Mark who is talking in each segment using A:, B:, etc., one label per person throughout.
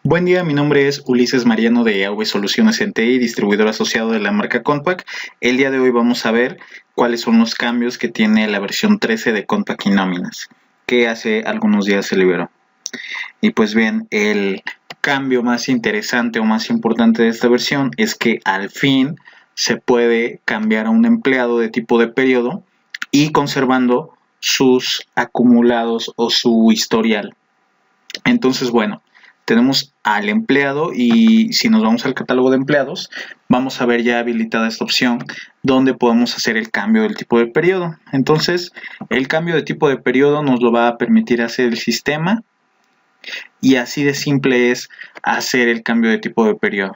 A: Buen día, mi nombre es Ulises Mariano de AV Soluciones NTI, distribuidor asociado de la marca Compaq. El día de hoy vamos a ver cuáles son los cambios que tiene la versión 13 de Compaq y Nóminas, que hace algunos días se liberó. Y pues bien, el cambio más interesante o más importante de esta versión es que al fin se puede cambiar a un empleado de tipo de periodo y conservando sus acumulados o su historial. Entonces, bueno, tenemos al empleado y si nos vamos al catálogo de empleados, vamos a ver ya habilitada esta opción donde podemos hacer el cambio del tipo de periodo. Entonces, el cambio de tipo de periodo nos lo va a permitir hacer el sistema y así de simple es hacer el cambio de tipo de periodo.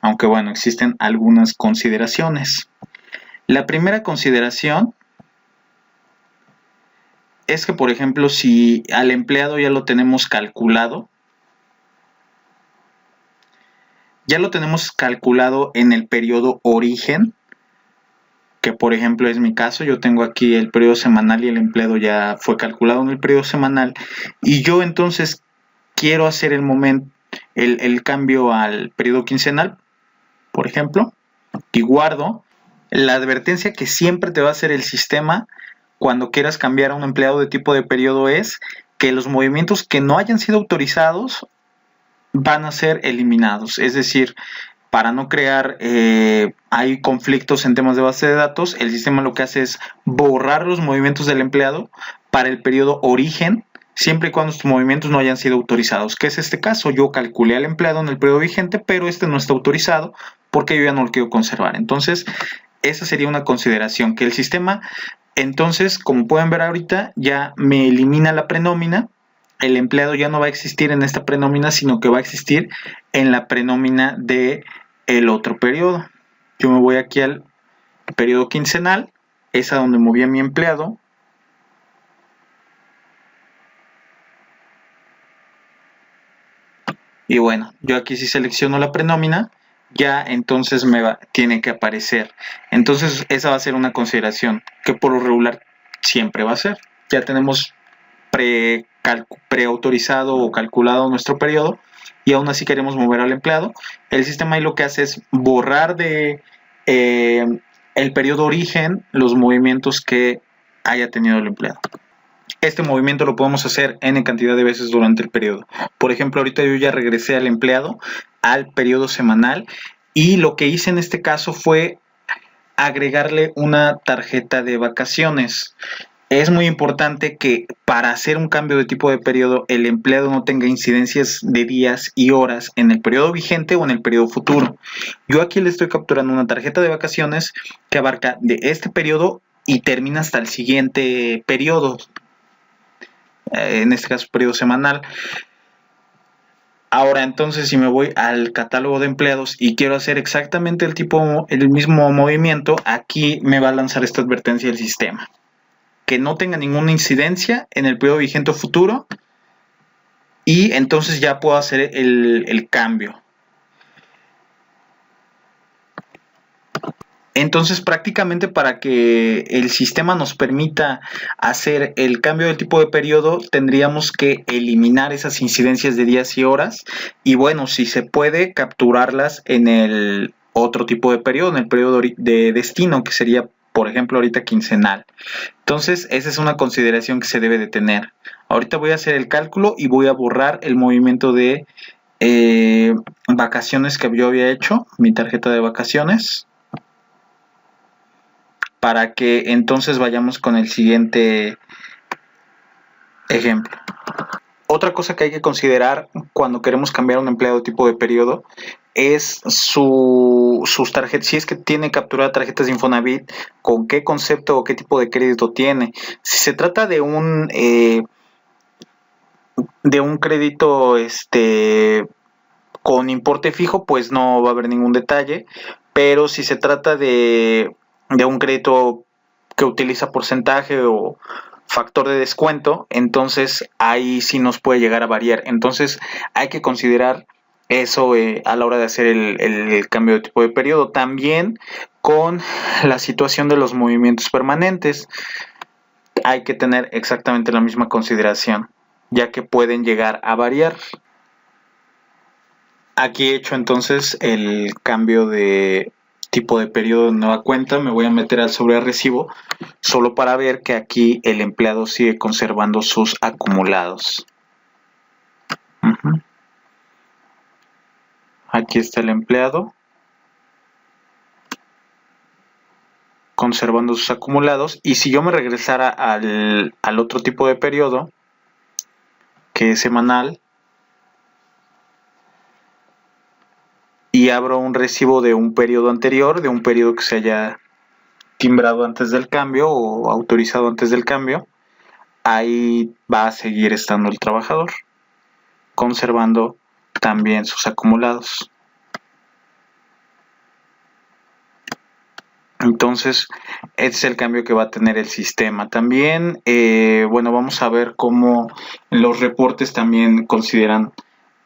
A: Aunque bueno, existen algunas consideraciones. La primera consideración es que, por ejemplo, si al empleado ya lo tenemos calculado, en el periodo origen, que por ejemplo es mi caso. Yo tengo aquí el periodo semanal y el empleado ya fue calculado en el periodo semanal, y yo entonces quiero hacer el cambio al periodo quincenal, por ejemplo, y guardo. La advertencia que siempre te va a hacer el sistema cuando quieras cambiar a un empleado de tipo de periodo es que los movimientos que no hayan sido autorizados van a ser eliminados. Es decir, para no crear hay conflictos en temas de base de datos, el sistema lo que hace es borrar los movimientos del empleado para el periodo origen, siempre y cuando sus movimientos no hayan sido autorizados. ¿Qué es este caso? Yo calculé al empleado en el periodo vigente, pero este no está autorizado porque yo ya no lo quiero conservar. Entonces, esa sería una consideración, que el sistema, entonces, como pueden ver ahorita, ya me elimina la prenómina. El empleado ya no va a existir en esta prenómina, sino que va a existir en la prenómina de el otro periodo. Yo me voy aquí al periodo quincenal, es a donde moví a mi empleado. Y bueno, yo aquí si selecciono la prenómina, ya entonces tiene que aparecer. Entonces esa va a ser una consideración que por lo regular siempre va a ser. Ya tenemos preautorizado o calculado nuestro periodo y aún así queremos mover al empleado. El sistema ahí lo que hace es borrar de el periodo origen los movimientos que haya tenido el empleado. Este movimiento lo podemos hacer n cantidad de veces durante el periodo. Por ejemplo, ahorita yo ya regresé al empleado al periodo semanal y lo que hice en este caso fue agregarle una tarjeta de vacaciones. Es muy importante que para hacer un cambio de tipo de periodo el empleado no tenga incidencias de días y horas en el periodo vigente o en el periodo futuro. Yo aquí le estoy capturando una tarjeta de vacaciones que abarca de este periodo y termina hasta el siguiente periodo, en este caso periodo semanal. Ahora entonces, si me voy al catálogo de empleados y quiero hacer exactamente el mismo movimiento, aquí me va a lanzar esta advertencia del sistema: que no tenga ninguna incidencia en el periodo vigente o futuro, y entonces ya puedo hacer el cambio. Entonces, prácticamente, para que el sistema nos permita hacer el cambio del tipo de periodo, tendríamos que eliminar esas incidencias de días y horas, y bueno, si se puede, capturarlas en el otro tipo de periodo, en el periodo de destino, que sería, por ejemplo, ahorita quincenal. Entonces, esa es una consideración que se debe de tener. Ahorita voy a hacer el cálculo y voy a borrar el movimiento de vacaciones que yo había hecho, mi tarjeta de vacaciones, para que entonces vayamos con el siguiente ejemplo. Otra cosa que hay que considerar cuando queremos cambiar un empleado tipo de periodo es sus tarjetas. Si es que tiene capturada tarjetas de Infonavit, con qué concepto o qué tipo de crédito tiene. Si se trata de un crédito con importe fijo, pues no va a haber ningún detalle. Pero si se trata de un crédito que utiliza porcentaje o factor de descuento, entonces ahí sí nos puede llegar a variar. Entonces hay que considerar eso a la hora de hacer el cambio de tipo de periodo. También con la situación de los movimientos permanentes hay que tener exactamente la misma consideración, ya que pueden llegar a variar. Aquí he hecho entonces el cambio de tipo de periodo de nueva cuenta. Me voy a meter al sobre recibo solo para ver que aquí el empleado sigue conservando sus acumulados. Aquí está el empleado conservando sus acumulados, y si yo me regresara al otro tipo de periodo, que es semanal, y abro un recibo de un periodo anterior, de un periodo que se haya timbrado antes del cambio o autorizado antes del cambio, ahí va a seguir estando el trabajador, conservando también sus acumulados. Entonces, este es el cambio que va a tener el sistema. También, bueno, vamos a ver cómo los reportes también consideran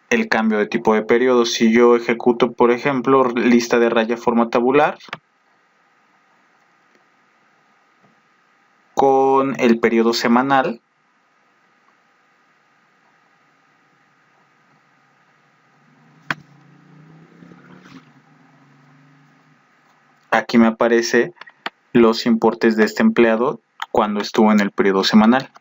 A: el cambio de tipo de periodo. Si yo ejecuto, por ejemplo, lista de raya forma tabular con el periodo semanal, aquí me aparece los importes de este empleado cuando estuvo en el periodo semanal.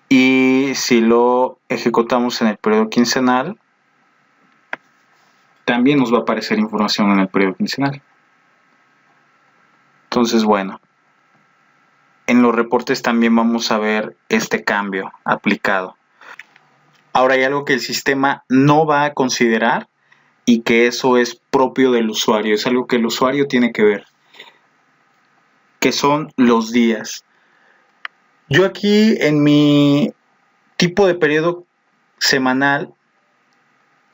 A: Y si lo ejecutamos en el periodo quincenal, también nos va a aparecer información en el periodo quincenal. Entonces, bueno, en los reportes también vamos a ver este cambio aplicado. Ahora hay algo que el sistema no va a considerar y que eso es propio del usuario, es algo que el usuario tiene que ver, que son los días. Yo aquí en mi tipo de periodo semanal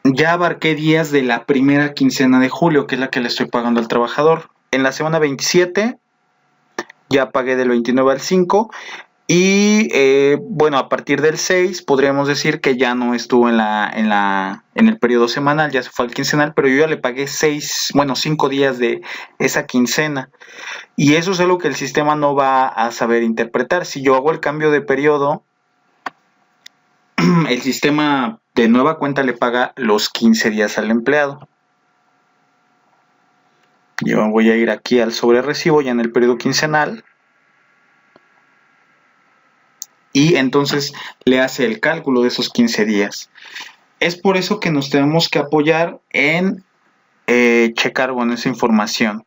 A: ya abarqué días de la primera quincena de julio, que es la que le estoy pagando al trabajador. En la semana 27 ya pagué del 29 al 5 y bueno, a partir del 6 podríamos decir que ya no estuvo en el periodo semanal, ya se fue al quincenal, pero yo ya le pagué 5 días de esa quincena. Y eso es algo que el sistema no va a saber interpretar. Si yo hago el cambio de periodo, el sistema de nueva cuenta le paga los 15 días al empleado. Yo voy a ir aquí al sobre recibo ya en el periodo quincenal. Y entonces le hace el cálculo de esos 15 días. Es por eso que nos tenemos que apoyar en checar esa información.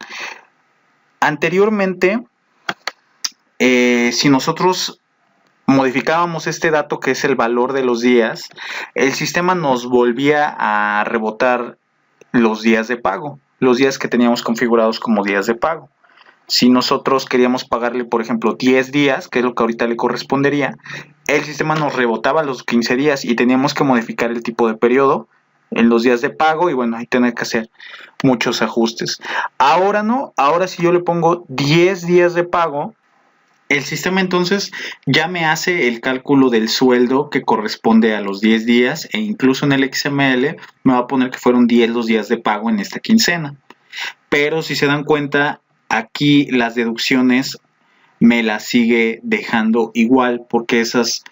A: Anteriormente, si nosotros modificábamos este dato que es el valor de los días, el sistema nos volvía a rebotar los días de pago, los días que teníamos configurados como días de pago. Si nosotros queríamos pagarle, por ejemplo, 10 días, que es lo que ahorita le correspondería, el sistema nos rebotaba los 15 días y teníamos que modificar el tipo de periodo en los días de pago y bueno, ahí tener que hacer muchos ajustes. Ahora no, ahora si yo le pongo 10 días de pago, el sistema entonces ya me hace el cálculo del sueldo que corresponde a los 10 días e incluso en el XML me va a poner que fueron 10 los días de pago en esta quincena. Pero si se dan cuenta, aquí las deducciones me las sigue dejando igual porque esas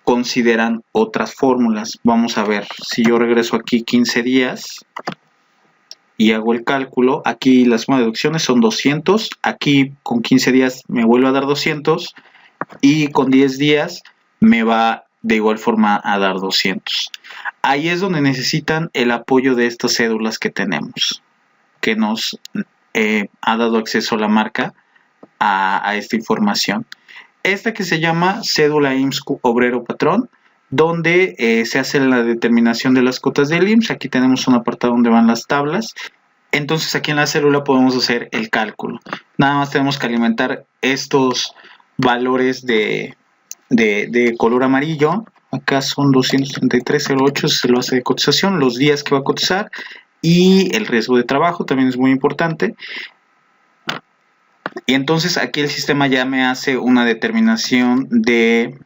A: consideran otras fórmulas. Vamos a ver, si yo regreso aquí 15 días y hago el cálculo, aquí la suma de deducciones son 200, aquí con 15 días me vuelve a dar 200 y con 10 días me va de igual forma a dar 200. Ahí es donde necesitan el apoyo de estas cédulas que tenemos, que nos ha dado acceso la marca a esta información. Esta que se llama cédula IMSS obrero patrón, donde se hace la determinación de las cuotas del IMSS. Aquí tenemos un apartado donde van las tablas. Entonces aquí en la célula podemos hacer el cálculo. Nada más tenemos que alimentar estos valores de color amarillo. Acá son 233.08, se lo hace de cotización, los días que va a cotizar y el riesgo de trabajo también es muy importante. Y entonces aquí el sistema ya me hace una determinación de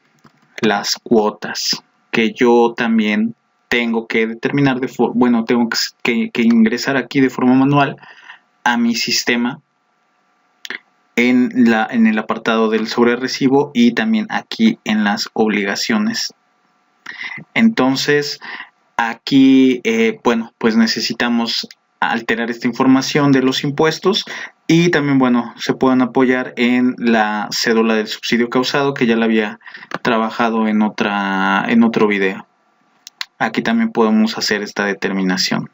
A: las cuotas que yo también tengo que determinar tengo que ingresar aquí de forma manual a mi sistema en el apartado del sobre recibo y también aquí en las obligaciones Entonces, aquí, bueno, pues necesitamos alterar esta información de los impuestos y también, bueno, se pueden apoyar en la cédula del subsidio causado, que ya la había trabajado en otro video. Aquí también podemos hacer esta determinación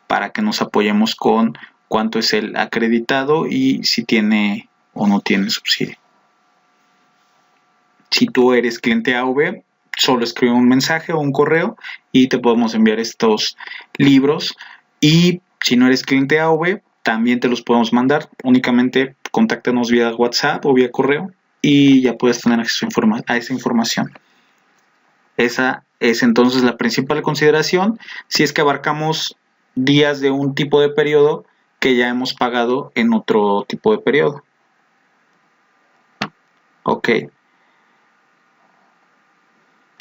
A: para que nos apoyemos con cuánto es el acreditado y si tiene o no tiene subsidio. Si tú eres cliente AV, solo escribe un mensaje o un correo y te podemos enviar estos libros. Y si no eres cliente AV, también te los podemos mandar. Únicamente contáctanos vía WhatsApp o vía correo y ya puedes tener acceso a esa información. Esa es entonces la principal consideración si es que abarcamos días de un tipo de periodo que ya hemos pagado en otro tipo de periodo. Ok.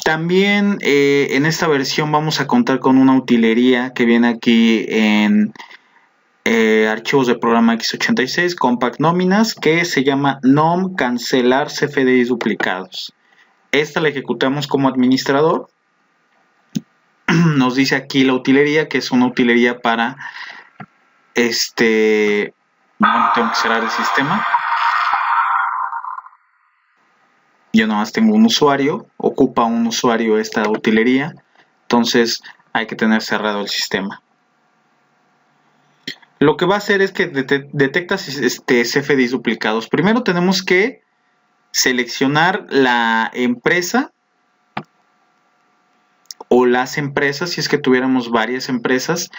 A: También en esta versión vamos a contar con una utilería que viene aquí en archivos de programa x86 Compact Nóminas, que se llama nom cancelar CFDIs duplicados. Esta la ejecutamos como administrador. Nos dice aquí la utilería, que es una utilería para bueno, tengo que cerrar el sistema. Yo nomás tengo un usuario, ocupa un usuario esta utilería, entonces hay que tener cerrado el sistema. Lo que va a hacer es que detecta CFDIs duplicados. Primero tenemos que seleccionar la empresa o las empresas, si es que tuviéramos varias empresas.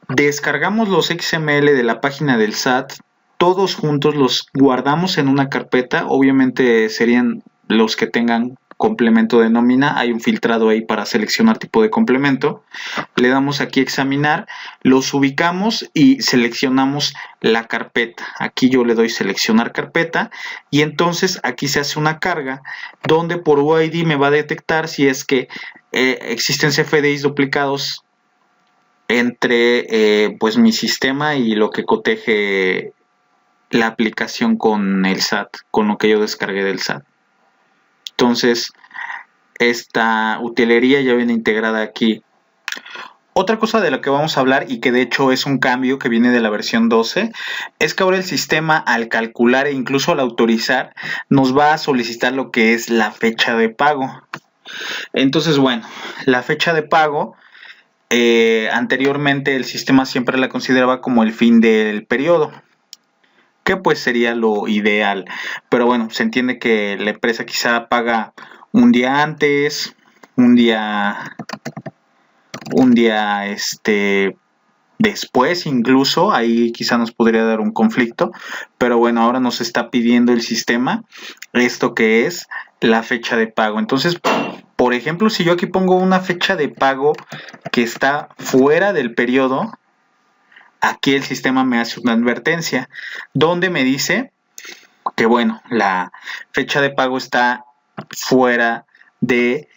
A: Descargamos los XML de la página del SAT, todos juntos los guardamos en una carpeta. Obviamente serían los que tengan complemento de nómina. Hay un filtrado ahí para seleccionar tipo de complemento. Le damos aquí examinar, los ubicamos y seleccionamos la carpeta. Aquí yo le doy seleccionar carpeta y entonces aquí se hace una carga donde por UID me va a detectar si es que existen CFDIs duplicados entre pues mi sistema y lo que coteje la aplicación con el SAT, con lo que yo descargué del SAT. Entonces, esta utilería ya viene integrada aquí. Otra cosa de la que vamos a hablar y que de hecho es un cambio que viene de la versión 12 es que ahora el sistema al calcular e incluso al autorizar nos va a solicitar lo que es la fecha de pago. Entonces, bueno, la fecha de pago anteriormente el sistema siempre la consideraba como el fin del periodo, que pues sería lo ideal, pero bueno, se entiende que la empresa quizá paga un día antes, un día después, incluso ahí quizá nos podría dar un conflicto, pero bueno, ahora nos está pidiendo el sistema esto que es la fecha de pago. Entonces, por ejemplo, si yo aquí pongo una fecha de pago que está fuera del periodo, aquí el sistema me hace una advertencia donde me dice que bueno, la fecha de pago está fuera de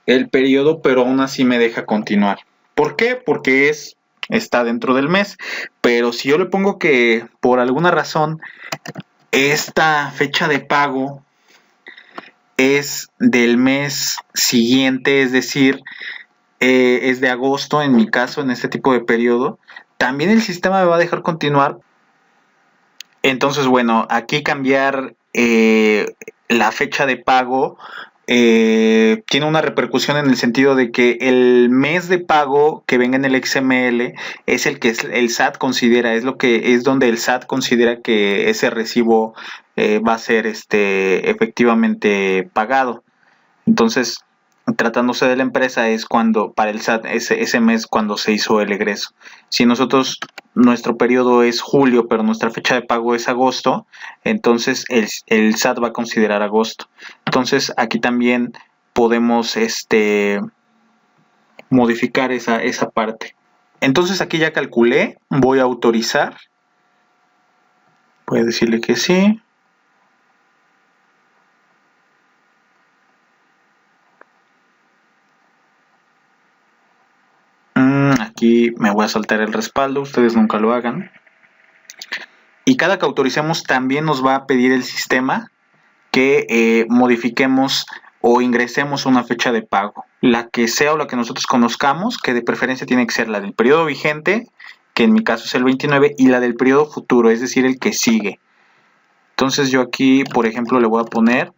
A: el periodo, pero aún así me deja continuar. ¿Por qué? Porque está dentro del mes, pero si yo le pongo que por alguna razón esta fecha de pago es del mes siguiente, es decir, es de agosto en mi caso, en este tipo de periodo, también el sistema me va a dejar continuar. Entonces, bueno, aquí cambiar la fecha de pago tiene una repercusión en el sentido de que el mes de pago que venga en el XML es el que el SAT considera, es donde el SAT considera que ese recibo va a ser efectivamente pagado. Entonces, tratándose de la empresa es cuando para el SAT ese mes cuando se hizo el egreso. Si nuestro periodo es julio, pero nuestra fecha de pago es agosto, entonces el SAT va a considerar agosto. Entonces aquí también podemos modificar esa parte. Entonces aquí ya calculé, voy a autorizar. Voy a decirle que sí. Aquí me voy a saltar el respaldo, ustedes nunca lo hagan. Y cada que autoricemos también nos va a pedir el sistema que modifiquemos o ingresemos una fecha de pago, la que sea o la que nosotros conozcamos, que de preferencia tiene que ser la del periodo vigente, que en mi caso es el 29, y la del periodo futuro, es decir, el que sigue. Entonces yo aquí, por ejemplo, le voy a poner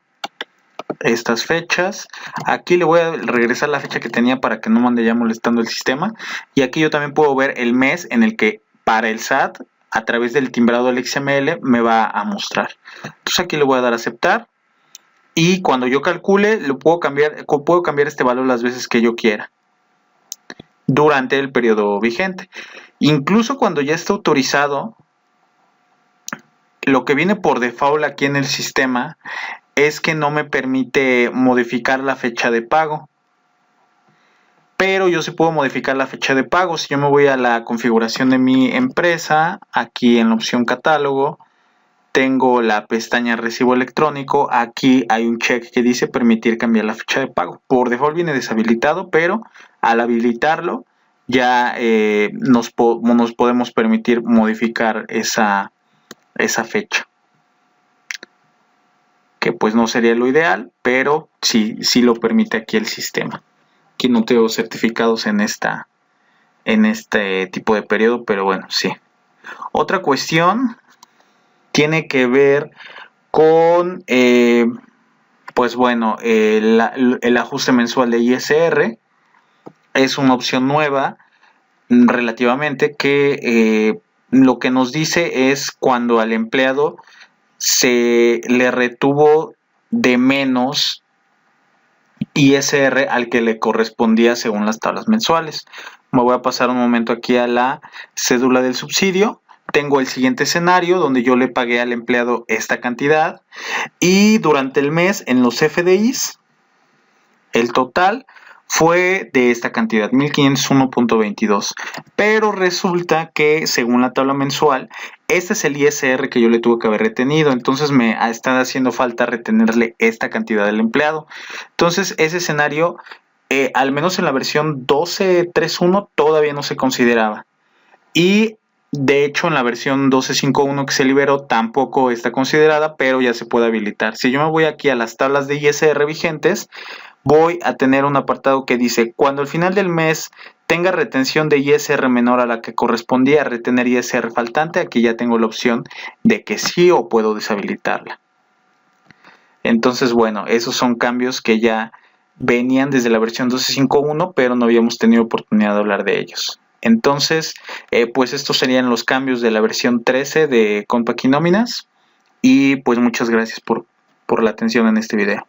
A: estas fechas. Aquí le voy a regresar la fecha que tenía para que no me ande ya molestando el sistema. Y aquí yo también puedo ver el mes en el que para el SAT, a través del timbrado del XML, me va a mostrar. Entonces aquí le voy a dar a aceptar. Y cuando yo calcule, puedo cambiar este valor las veces que yo quiera durante el periodo vigente. Incluso cuando ya esté autorizado, lo que viene por default aquí en el sistema es que no me permite modificar la fecha de pago. Pero yo sí puedo modificar la fecha de pago. Si yo me voy a la configuración de mi empresa, aquí en la opción catálogo, tengo la pestaña recibo electrónico. Aquí hay un check que dice permitir cambiar la fecha de pago. Por default viene deshabilitado, pero al habilitarlo ya nos podemos permitir modificar esa fecha, que pues no sería lo ideal, pero sí lo permite aquí el sistema. Aquí no tengo certificados en este tipo de periodo, pero bueno, sí. Otra cuestión tiene que ver con, pues bueno, el ajuste mensual de ISR. Es una opción nueva relativamente que lo que nos dice es cuando al empleado se le retuvo de menos ISR al que le correspondía según las tablas mensuales. Me voy a pasar un momento aquí a la cédula del subsidio. Tengo el siguiente escenario donde yo le pagué al empleado esta cantidad y durante el mes en los FDIs el total fue de esta cantidad, 1501.22, pero resulta que según la tabla mensual, este es el ISR que yo le tuve que haber retenido, entonces me está haciendo falta retenerle esta cantidad del empleado. Entonces ese escenario, al menos en la versión 12.3.1 todavía no se consideraba, y de hecho en la versión 12.5.1 que se liberó tampoco está considerada, pero ya se puede habilitar. Si yo me voy aquí a las tablas de ISR vigentes, voy a tener un apartado que dice, cuando al final del mes tenga retención de ISR menor a la que correspondía a retener ISR faltante, aquí ya tengo la opción de que sí o puedo deshabilitarla. Entonces, bueno, esos son cambios que ya venían desde la versión 12.5.1, pero no habíamos tenido oportunidad de hablar de ellos. Entonces, pues estos serían los cambios de la versión 13 de Compact y Nóminas. Y pues muchas gracias por la atención en este video.